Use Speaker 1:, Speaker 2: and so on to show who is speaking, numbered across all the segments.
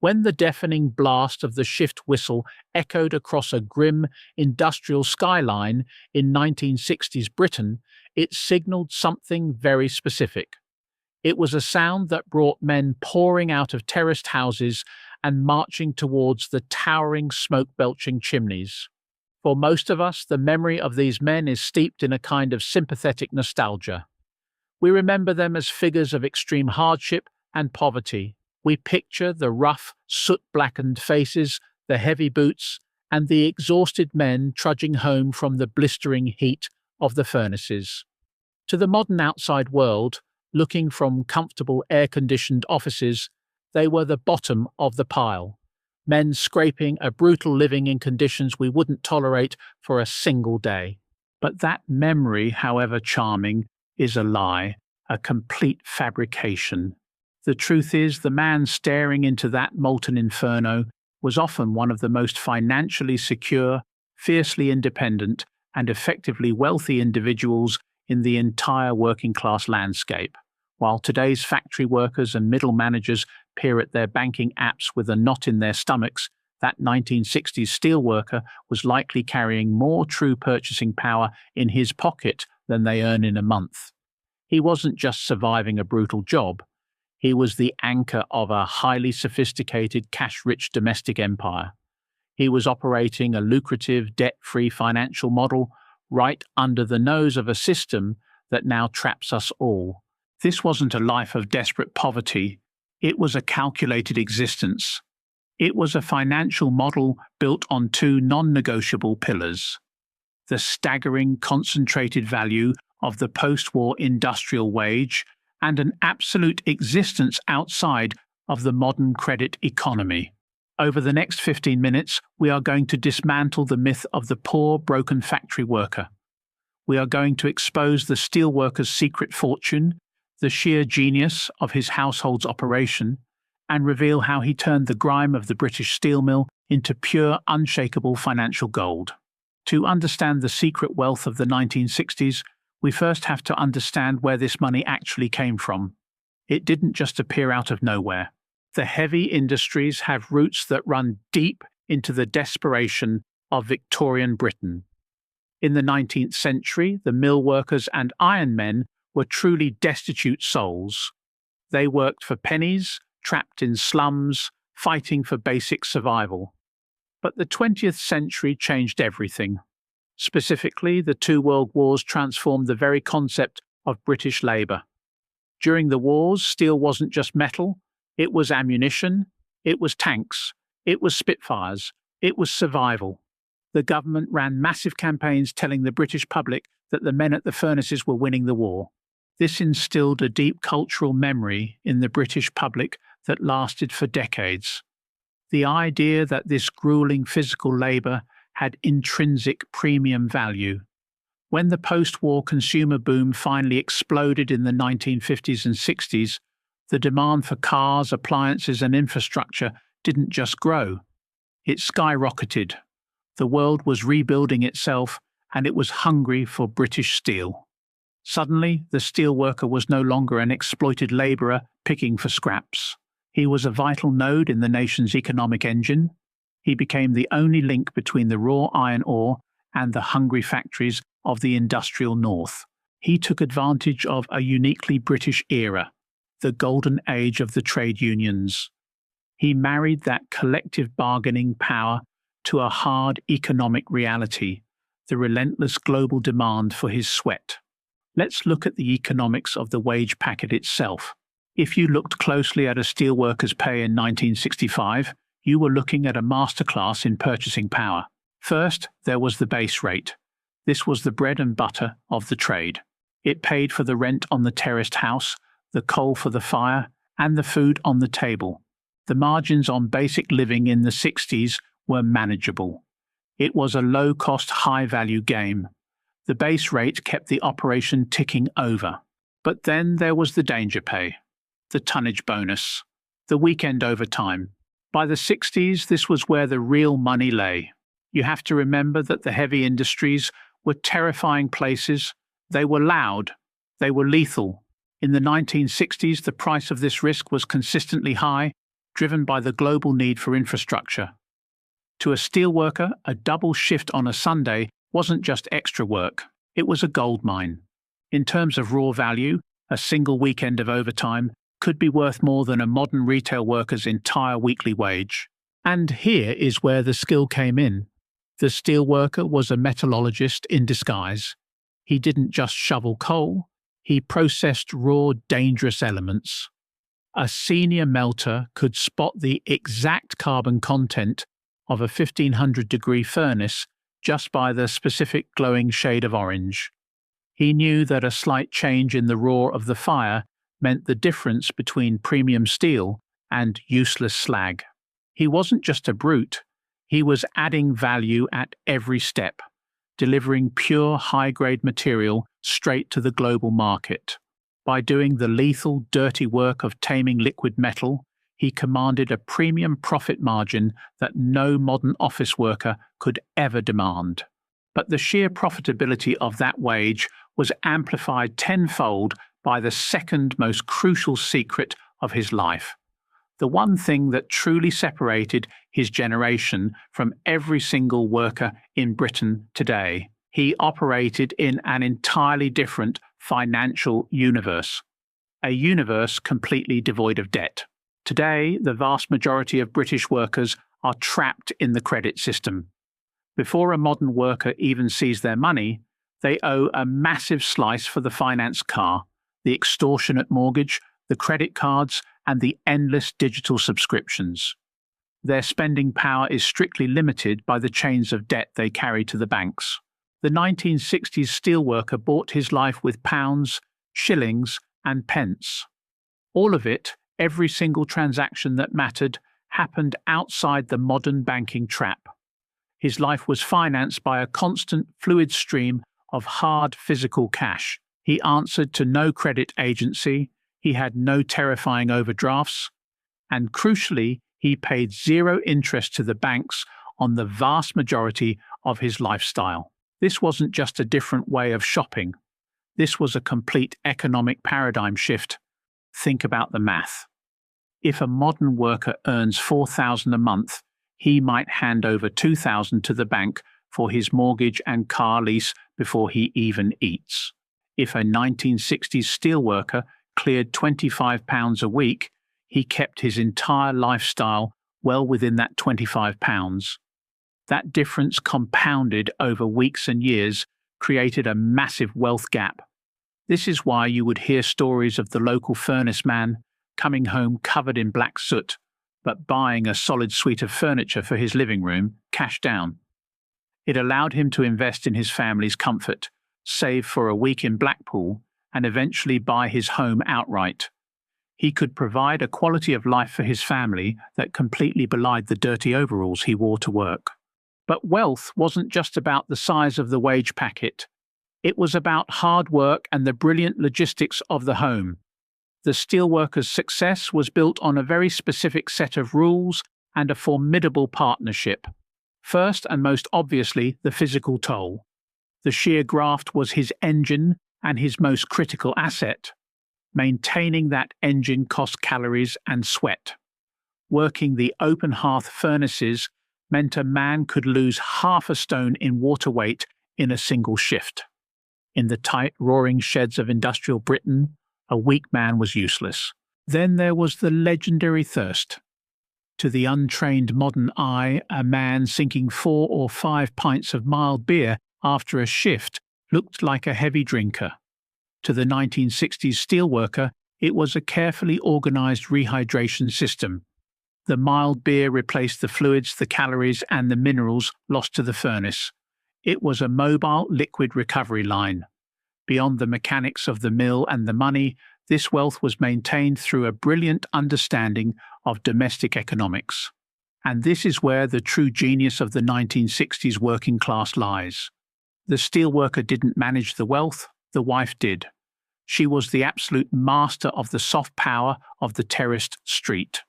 Speaker 1: When the deafening blast of the shift whistle echoed across a grim industrial skyline in 1960s Britain, it signaled something very specific. It was a sound that brought men pouring out of terraced houses and marching towards the towering smoke-belching chimneys. For most of us, the memory of these men is steeped in a kind of sympathetic nostalgia. We remember them as figures of extreme hardship and poverty. We picture the rough, soot-blackened faces, the heavy boots, and the exhausted men trudging home from the blistering heat of the furnaces. To the modern outside world, looking from comfortable air-conditioned offices, they were the bottom of the pile, men scraping a brutal living in conditions we wouldn't tolerate for a single day. But that memory, however charming, is a lie, a complete fabrication. The truth is, the man staring into that molten inferno was often one of the most financially secure, fiercely independent, and effectively wealthy individuals in the entire working-class landscape. While today's factory workers and middle managers peer at their banking apps with a knot in their stomachs, that 1960s steelworker was likely carrying more true purchasing power in his pocket than they earn in a month. He wasn't just surviving a brutal job. He was the anchor of a highly sophisticated, cash-rich domestic empire. He was operating a lucrative, debt-free financial model right under the nose of a system that now traps us all. This wasn't a life of desperate poverty. It was a calculated existence. It was a financial model built on two non-negotiable pillars: the staggering concentrated value of the post-war industrial wage and an absolute existence outside of the modern credit economy. Over the next 15 minutes, we are going to dismantle the myth of the poor, broken factory worker. We are going to expose the steelworker's secret fortune, the sheer genius of his household's operation, and reveal how he turned the grime of the British steel mill into pure, unshakable financial gold. To understand the secret wealth of the 1960s, we first have to understand where this money actually came from. It didn't just appear out of nowhere. The heavy industries have roots that run deep into the desperation of Victorian Britain. In the 19th century, the mill workers and iron men were truly destitute souls. They worked for pennies, trapped in slums, fighting for basic survival. But the 20th century changed everything. Specifically, the two world wars transformed the very concept of British labour. During the wars, steel wasn't just metal, it was ammunition, it was tanks, it was Spitfires, it was survival. The government ran massive campaigns telling the British public that the men at the furnaces were winning the war. This instilled a deep cultural memory in the British public that lasted for decades. The idea that this grueling physical labour had intrinsic premium value. When the post-war consumer boom finally exploded in the 1950s and 60s, the demand for cars, appliances and infrastructure didn't just grow. It skyrocketed. The world was rebuilding itself and it was hungry for British steel. Suddenly, the steelworker was no longer an exploited labourer picking for scraps. He was a vital node in the nation's economic engine. He became the only link between the raw iron ore and the hungry factories of the industrial north. He took advantage of a uniquely British era, the golden age of the trade unions. He married that collective bargaining power to a hard economic reality, the relentless global demand for his sweat. Let's look at the economics of the wage packet itself. If you looked closely at a steelworker's pay in 1965, you were looking at a masterclass in purchasing power. First, there was the base rate. This was the bread and butter of the trade. It paid for the rent on the terraced house, the coal for the fire, and the food on the table. The margins on basic living in the 60s were manageable. It was a low-cost, high-value game. The base rate kept the operation ticking over. But then there was the danger pay, the tonnage bonus, the weekend overtime. By the 60s, this was where the real money lay. You have to remember that the heavy industries were terrifying places. They were loud. They were lethal. In the 1960s, the price of this risk was consistently high. driven by the global need for infrastructure. To a steelworker, a double shift on a Sunday wasn't just extra work, it was a goldmine. In terms of raw value, a single weekend of overtime could be worth more than a modern retail worker's entire weekly wage. And here is where the skill came in. The steelworker was a metallurgist in disguise. He didn't just shovel coal, he processed raw, dangerous elements. A senior melter could spot the exact carbon content of a 1500-degree furnace just by the specific glowing shade of orange. He knew that a slight change in the roar of the fire meant the difference between premium steel and useless slag. He wasn't just a brute, he was adding value at every step, delivering pure high-grade material straight to the global market. By doing the lethal, dirty work of taming liquid metal, he commanded a premium profit margin that no modern office worker could ever demand. But the sheer profitability of that wage was amplified tenfold by the second most crucial secret of his life. The one thing that truly separated his generation from every single worker in Britain today. He operated in an entirely different financial universe, a universe completely devoid of debt. Today, the vast majority of British workers are trapped in the credit system. Before a modern worker even sees their money, they owe a massive slice for the finance car, the extortionate mortgage, the credit cards, and the endless digital subscriptions. Their spending power is strictly limited by the chains of debt they carry to the banks. The 1960s steelworker bought his life with pounds, shillings, and pence. All of it, every single transaction that mattered, happened outside the modern banking trap. His life was financed by a constant, fluid stream of hard physical cash. He answered to no credit agency, he had no terrifying overdrafts, and crucially, he paid zero interest to the banks on the vast majority of his lifestyle. This wasn't just a different way of shopping. This was a complete economic paradigm shift. Think about the math. If a modern worker earns $4,000 a month, he might hand over $2,000 to the bank for his mortgage and car lease before he even eats. If a 1960s steelworker cleared £25 a week, he kept his entire lifestyle well within that £25. That difference compounded over weeks and years created a massive wealth gap. This is why you would hear stories of the local furnace man coming home covered in black soot, but buying a solid suite of furniture for his living room, cash down. It allowed him to invest in his family's comfort, save for a week in Blackpool, and eventually buy his home outright. He could provide a quality of life for his family that completely belied the dirty overalls he wore to work. But wealth wasn't just about the size of the wage packet. It was about hard work and the brilliant logistics of the home. The steelworker's success was built on a very specific set of rules and a formidable partnership. First and most obviously, the physical toll. The sheer graft was his engine and his most critical asset. Maintaining that engine cost calories and sweat. Working the open hearth furnaces meant a man could lose half a stone in water weight in a single shift. In the tight, roaring sheds of industrial Britain, a weak man was useless. Then there was the legendary thirst. To the untrained modern eye, a man sinking 4 or 5 pints of mild beer after a shift looked like a heavy drinker. To the 1960s steelworker, it was a carefully organized rehydration system. The mild beer replaced the fluids, the calories, and the minerals lost to the furnace. It was a mobile liquid recovery line. Beyond the mechanics of the mill and the money, this wealth was maintained through a brilliant understanding of domestic economics. And this is where the true genius of the 1960s working class lies. The steelworker didn't manage the wealth, the wife did. She was the absolute master of the soft power of the terraced street.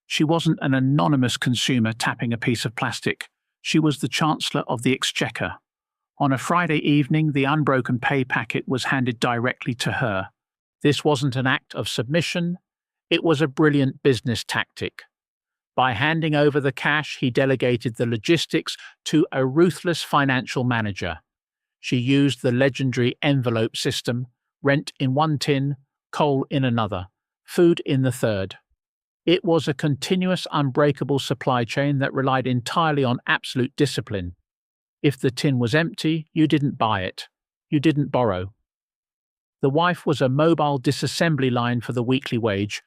Speaker 1: She wasn't an anonymous consumer tapping a piece of plastic. She was the Chancellor of the Exchequer. On a Friday evening, the unbroken pay packet was handed directly to her. This wasn't an act of submission, it was a brilliant business tactic. By handing over the cash, he delegated the logistics to a ruthless financial manager. She used the legendary envelope system: rent in one tin, coal in another, food in the third. It was a continuous, unbreakable supply chain that relied entirely on absolute discipline. If the tin was empty, you didn't buy it. You didn't borrow. The wife was a mobile disassembly line for the weekly wage,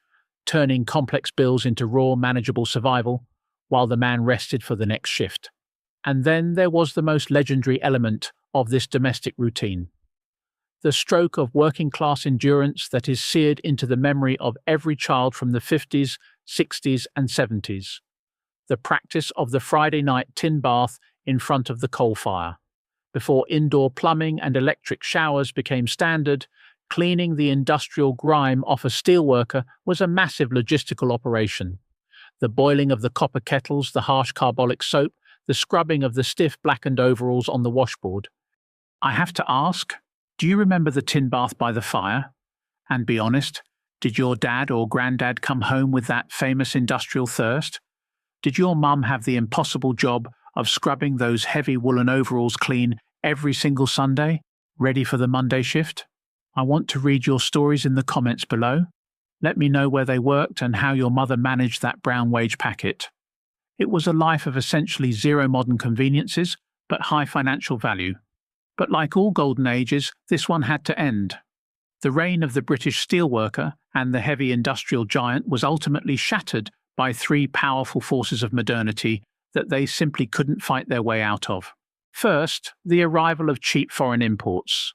Speaker 1: turning complex bills into raw, manageable survival, while the man rested for the next shift. And then there was the most legendary element of this domestic routine: the stroke of working-class endurance that is seared into the memory of every child from the 50s, 60s, and 70s. The practice of the Friday night tin bath in front of the coal fire. Before indoor plumbing and electric showers became standard, cleaning the industrial grime off a steelworker was a massive logistical operation. The boiling of the copper kettles, the harsh carbolic soap, the scrubbing of the stiff blackened overalls on the washboard. I have to ask, do you remember the tin bath by the fire? And be honest, did your dad or granddad come home with that famous industrial thirst? Did your mum have the impossible job of scrubbing those heavy woolen overalls clean every single Sunday, ready for the Monday shift? I want to read your stories in the comments below. Let me know where they worked and how your mother managed that brown wage packet. It was a life of essentially zero modern conveniences, but high financial value. But like all golden ages, this one had to end. The reign of the British steelworker and the heavy industrial giant was ultimately shattered by three powerful forces of modernity that they simply couldn't fight their way out of. First, the arrival of cheap foreign imports.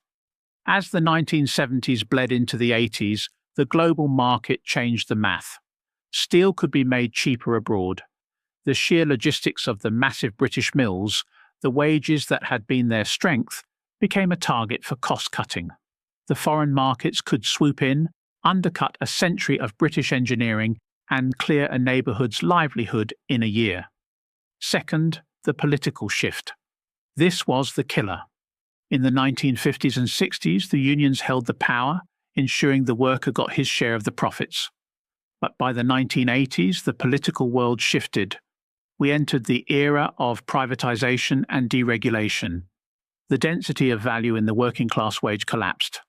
Speaker 1: As the 1970s bled into the 80s, the global market changed the math. Steel could be made cheaper abroad. The sheer logistics of the massive British mills, the wages that had been their strength, became a target for cost-cutting. The foreign markets could swoop in, undercut a century of British engineering, and clear a neighbourhood's livelihood in a year. Second, the political shift. This was the killer. In the 1950s and 60s, the unions held the power, ensuring the worker got his share of the profits. But by the 1980s, the political world shifted. We entered the era of privatization and deregulation. The density of value in the working class wage collapsed.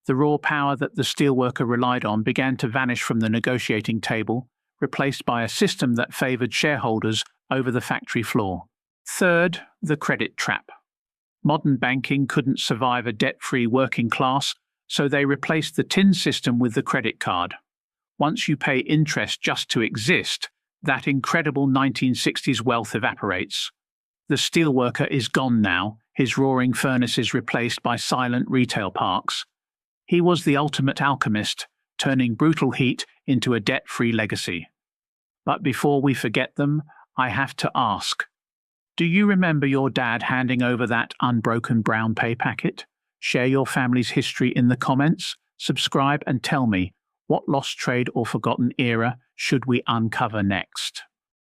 Speaker 1: The raw power that the steelworker relied on began to vanish from the negotiating table, replaced by a system that favoured shareholders over the factory floor. Third, the credit trap. Modern banking couldn't survive a debt-free working class, so they replaced the tin system with the credit card. Once you pay interest just to exist, that incredible 1960s wealth evaporates. The steelworker is gone now, his roaring furnaces replaced by silent retail parks. He was the ultimate alchemist, turning brutal heat into a debt-free legacy. But before we forget them, I have to ask, do you remember your dad handing over that unbroken brown pay packet? Share your family's history in the comments, subscribe and tell me, what lost trade or forgotten era should we uncover next?